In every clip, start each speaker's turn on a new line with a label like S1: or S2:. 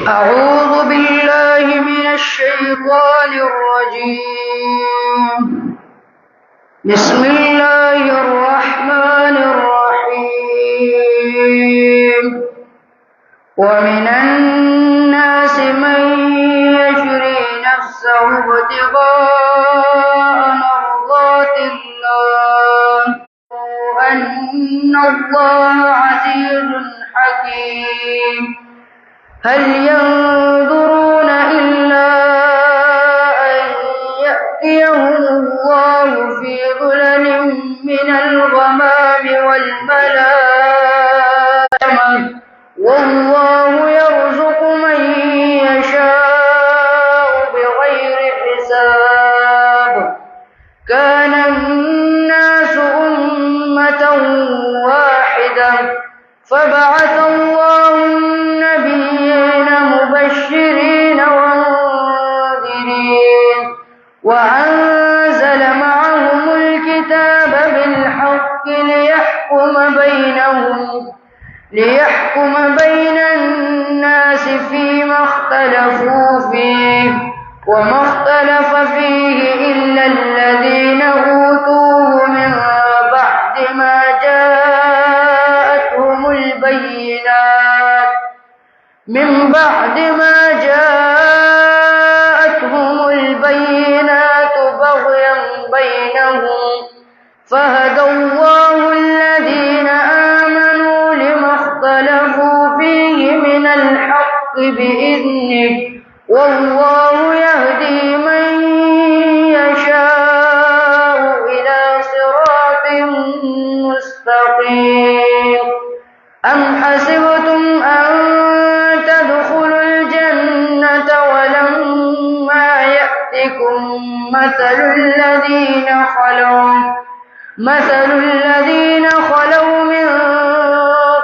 S1: أعوذ بالله من الشيطان الرجيم. بسم الله الرحمن الرحيم. ومن الناس من يشري نفسه ابتغاء مرضات الله أن الله عزيز حكيم. هل ينظرون إلا أن يأتيهم الله في ظلل من الغمام والملائكة والله يرزق من يشاء بغير حساب. كان الناس أمة واحدة فبعث الله النبيين مبشرين ومنذرين وأنزل معهم الكتاب بالحق ليحكم بين الناس فيما اختلفوا فيه وما اختلف فيه إلا الذين أوتوه من بعد ما جاءتهم البينات بغيا بينهم فهدى الله الذين آمنوا لما اختلفوا فيه من الحق بإذنه والله يهدي من يشاء إلى صراط مستقيم. أم حسبتم أن تدخلوا الجنة ولما يأتكم مثل الذين خلوا من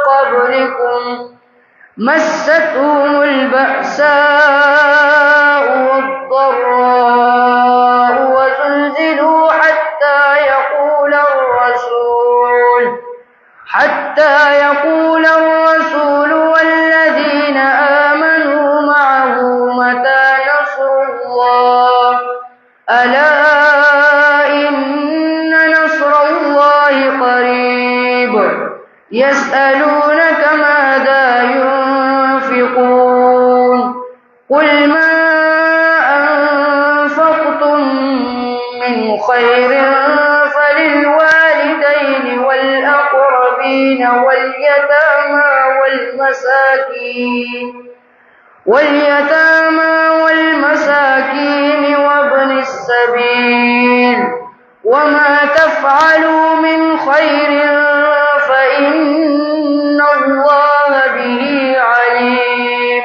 S1: قبلكم مستهم البأساء والضراء وزلزلوا حتى يقول الرسول والذين آمنوا معه متى نصر الله ألا إن نصر الله قريب. يسألونك ماذا ينفقون قل ما أنفقتم من خير فللوالدين والأقربين واليتامى والمساكين وابن السبيل وما تفعلوا من خير فإن الله به عليم.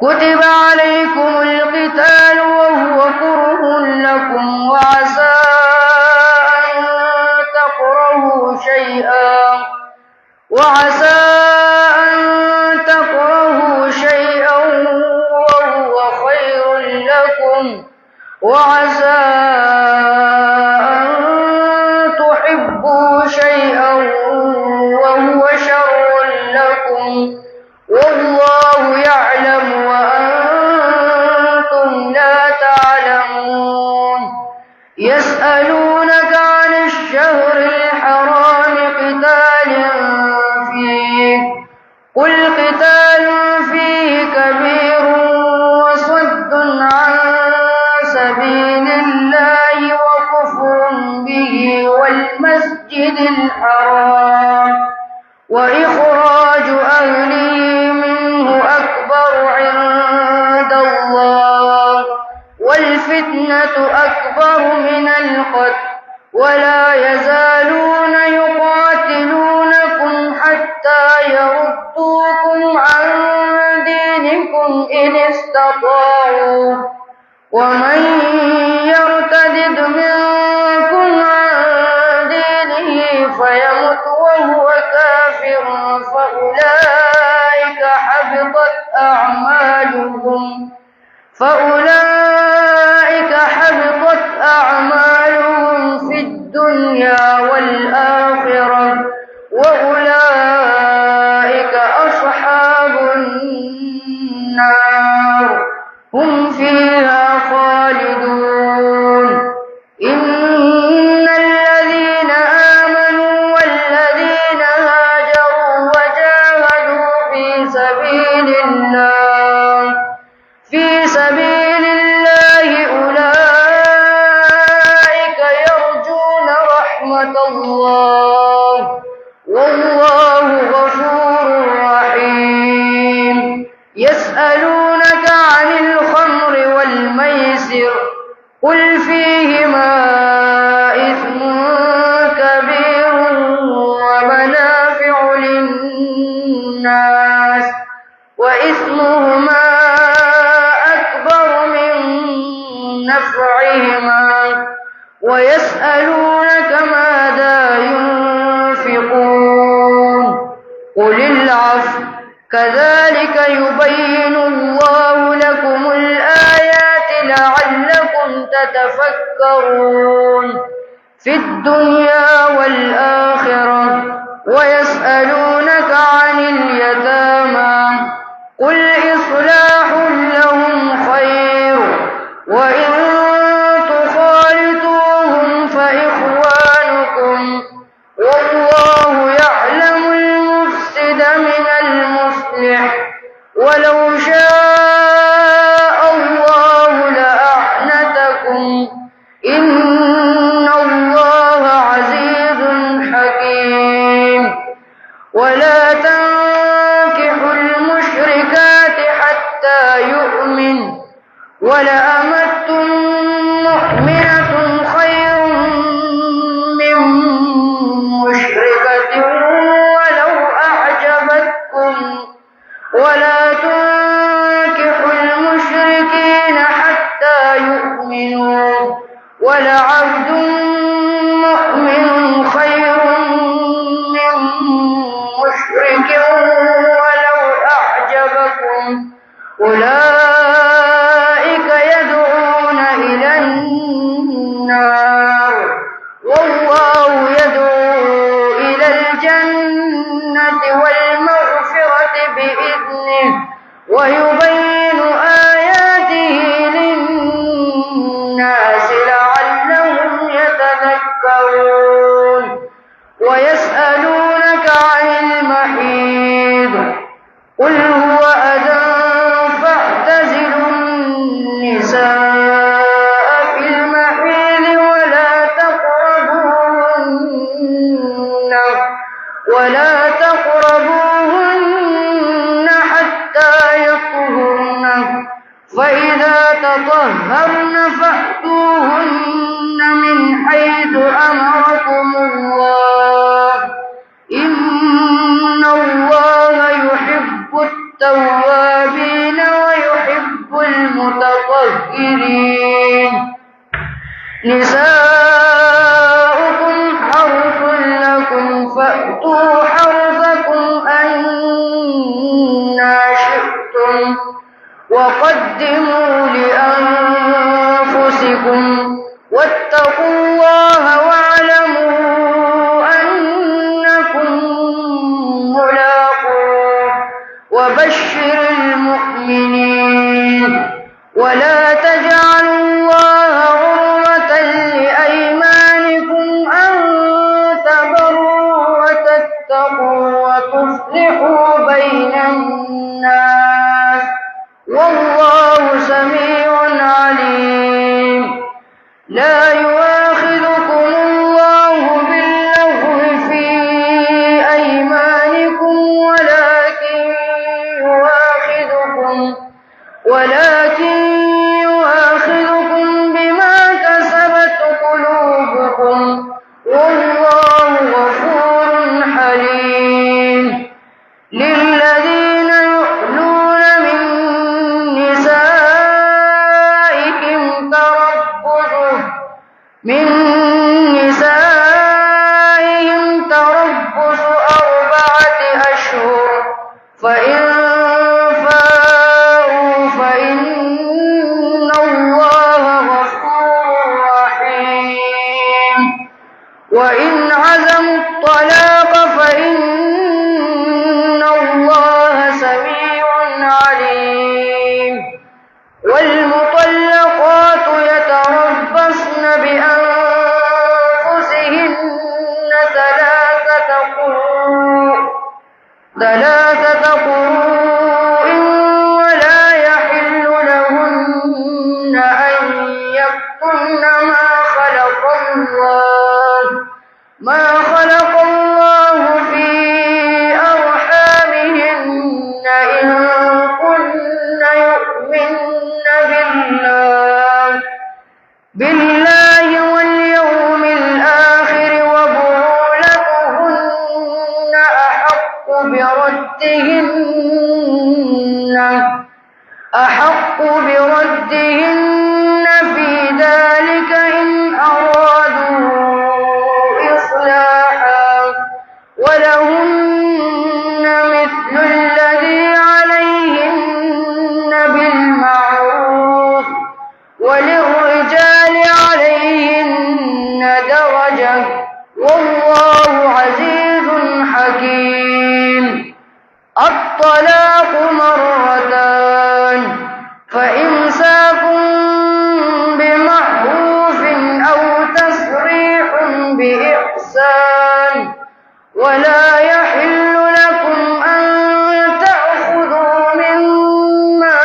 S1: كتب عليكم القتال وهو كره لكم وعسى أن تكرهوا شيئا وهو خير لكم وعسى أن تحبوا شيئا وهو شر لكم والله يعلم وأنتم لا تعلمون. يسألونك عن الشهر الحرام قتال فيه قل قتال فيه كبير وصد عن سبيل الله وكفر به والمسجد الحرام وإخراج أهله منه أكبر عند الله والفتنة أكبر من القتل ولا يزالون يقاتلونكم حتى يردوكم عن دينكم إن استطاعوا ومن يرتد منكم عن دينه فيمت وهو كافر فأولئك حبطت أعمالهم في الدنيا والآخرة وأولئك أصحاب النار النار هم فيها خالدون إن الذين آمنوا والذين هاجروا وجاهدوا في سبيل الله أولئك يرجون رحمة الله والله غفور رحيم يسألونك عن الخمر والميسر قل فيهما إثم كبير ومنافع للناس وإثمهما أكبر من نفعهما ويسألونك ماذا ينفقون قل العفو كذلك يبين الله لكم الآيات لعلكم تتفكرون في الدنيا والآخرة ويسألونك عن اليتامى قل إصلاح لهم خير وإن تخالطوهم فإخوانكم والله يعلم المفسد من المصلح ولو شاء الله لأعنتكم إن الله عزيز حكيم ولا تنكحوا المشركات حتى يؤمن ولأمة مؤمنة خير من مشركة ولو أعجبتكم ولا تنكحوا المشركين حتى يؤمنوا ولعبد مؤمن خير من مشرك ولو أعجبكم أولئك يدعون إلى النار والله يدعو إلى الجنة والمغفرة بإذنه ويبين آياته للناس لعلهم يتذكرون ويسألونك عن المحيض قل هو أذى فاعتزلوا النساء في المحيض ولا تقربوهن حتى يطهرن فإذا تطهرن فأتوهن من حيث أمركم الله إن الله يحب التوابين ويحب المتطهرين نساؤكم حرث لكم فأتوا حرثكم أنى شئتم وقدموا لأنفسكم واتقوا الله واعلموا أنكم ملاقوه وبشر المؤمنين ولا تجعلوا الله عرضة لأيمانكم أن تبروا وتتقوا وتصلحوا بين الناس والله سميع عليم لا يؤاخذكم الله باللغو في أيمانكم ولكن يؤاخذكم بما كسبت قلوبكم والله غفور حليم للذين يؤلون من نسائهم تربص 4 أشهر فإن فاءوا فإن أحق بردهن في ذلك إن أرادوا إصلاحا ولهن مثل الذي عليهن بالمعروف وللرجال عليهن درجة والله عزيز حكيم. الطلاق مرتان فإمساك بمعروف أو تسريح بإحسان ولا يحل لكم أن تأخذوا مما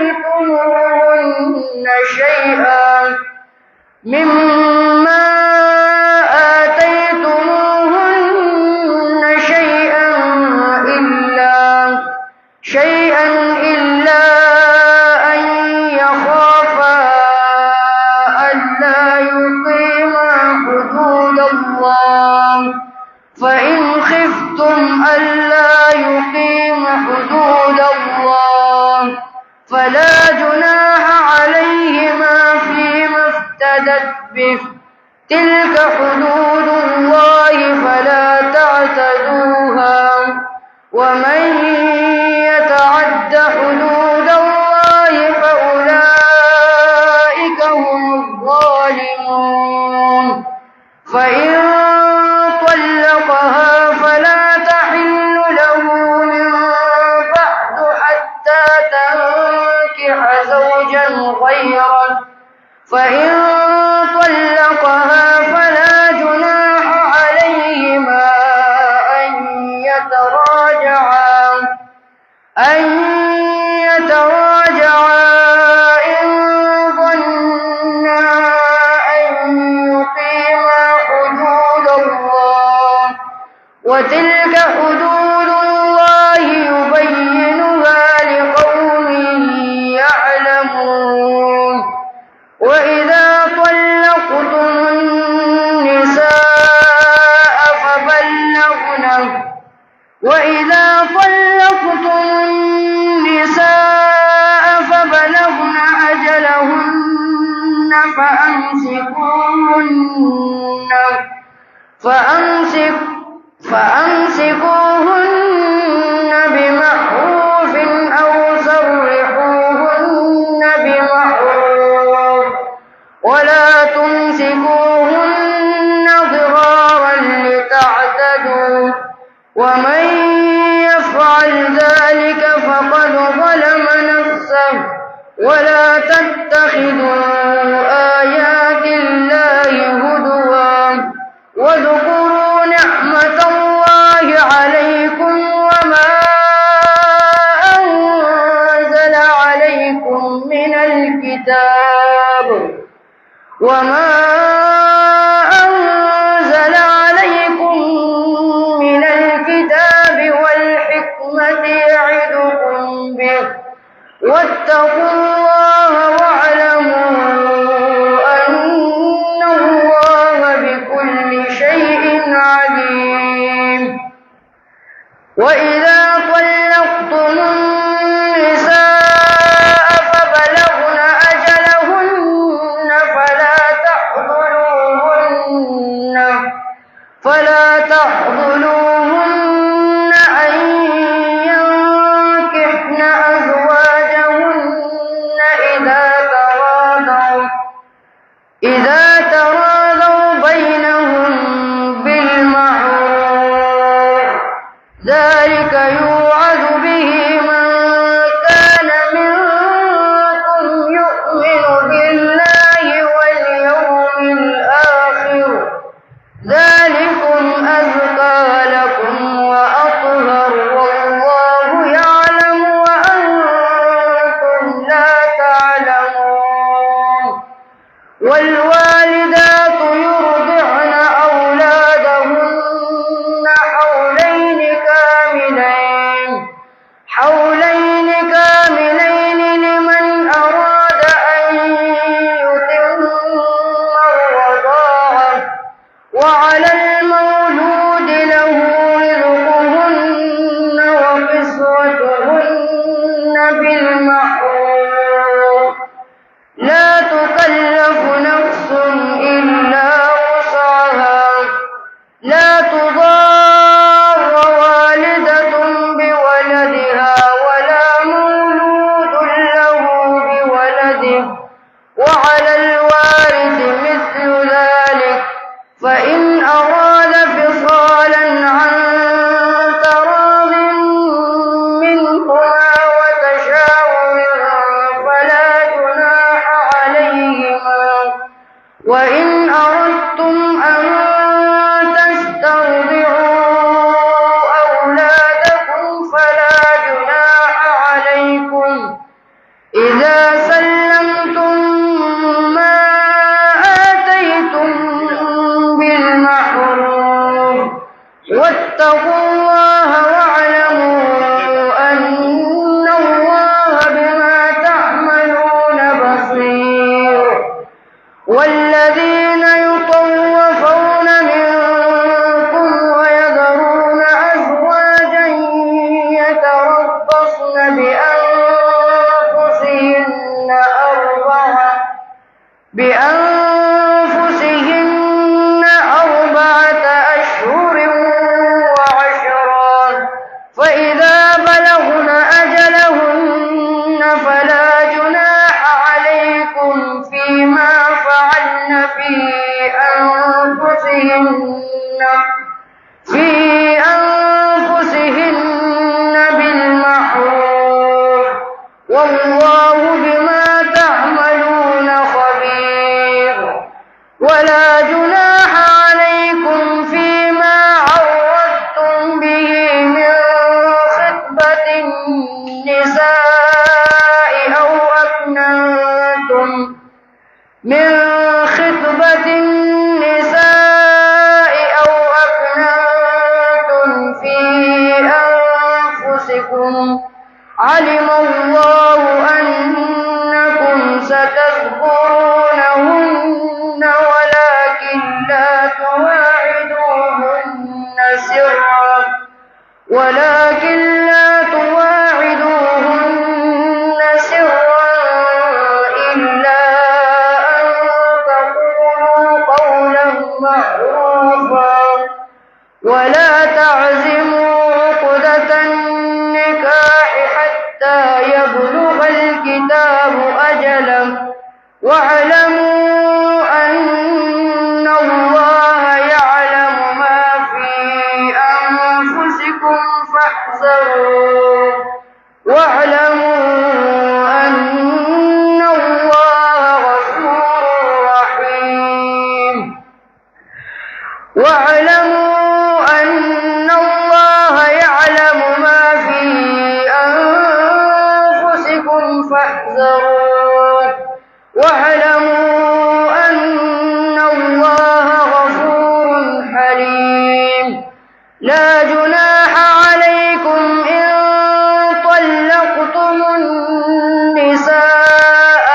S1: آتيتموهن شيئا إلا أن يخافا ألا يقيما حدود الله فإن خفتم ألا يقيما حدود الله فلا جناح عليهما فيما افتدت به تلك حدود الله فلا تعتدوها ومن يتعد حدود الله فأولئك هم الظالمون. فإن طلقها فلا تحل له من بعد حتى تنكح زوجا غيره فإن طلقها فلا جناح عليهما أن يتراجعا إن ظنا أن يقيما حدود الله وتلك حدود الله يبينها لقوم يعلمون. وإذا طلقتم النساء فبلغن أجلهن فأمسكوهن بمعروف أو سرحوهن بمعروف ولا تمسكوهن ضرارا لتعتدوا ومن يفعل ذلك فقد ظلم نفسه ولا تتخذوا آيات الله هزوا واذكروا نعمة الله عليكم وما أنزل عليكم من الكتاب والحكمة يعظكم به واتقوا الله واعلموا أن الله بكل شيء عليم. وإذا طلقتم النساء فبلغن أجلهن فلا تحضلوهن أن ينكحن أزواجهن إذا تراضوا بينهم بالمعروف ذلك وإن أردتم أن تسترضعوا أولادكم فلا جناح عليكم إذا سلمتم ما آتيتم بالمعروف واتقوا الله واعلموا أن الله بما تعملون بصير. والذين يطوفون منكم ويذرون أزواجا يتربصن بأنفسهن أربعة أشهر وعشرا فإذا بلغن أجلهن فلا جناح عليكم فيما فعلن في أنفسهن بالمعروف والله بما تعملون خبير. ولا جناح عليكم فيما عرضتم به من خطبة النساء أو أكننتم في أنفسكم علم الله أنكم ستذكرونهن ولكن لا تواعدوهن سرا إلا أن تقولوا قولا معروفا ولا تعزموا عقدة النكاح حتى يبلغ الكتاب أجله واعلموا أن الله يعلم ما في أنفسكم فاحذروه واعلموا أن الله غفور رحيم. واعلموا أن الله غفور حليم. لا جناح عليكم إن طلقتم النساء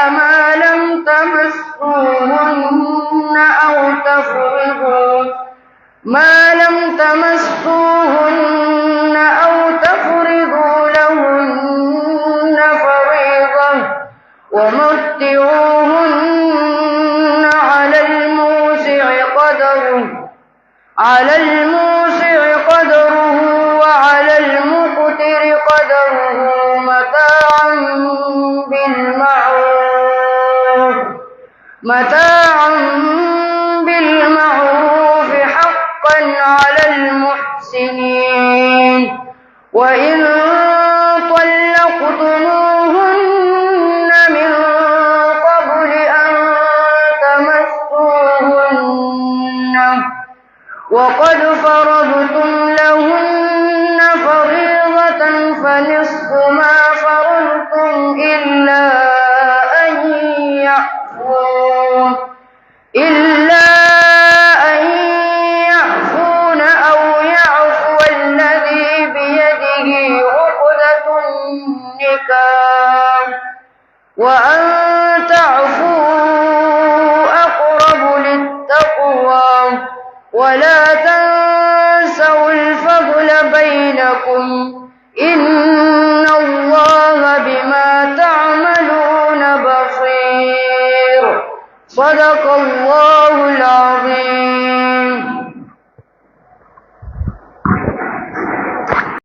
S1: ما لم تمسوهن أو تفرضوا لهن فريضة ومتعوهن على الموسع قدره وعلى المقتر قدره متاعا بالمعروف حقا على المحسنين. وإن طلقتموهن من قبل أن تمسوهن وقد فرضتم لهن فريضة فنصف ما فرضتم إلا أن يعفون أو يعفو الذي بيده عقدة النكاح وأن تعفوا أقرب للتقوى ولا تنسوا الفضل بينكم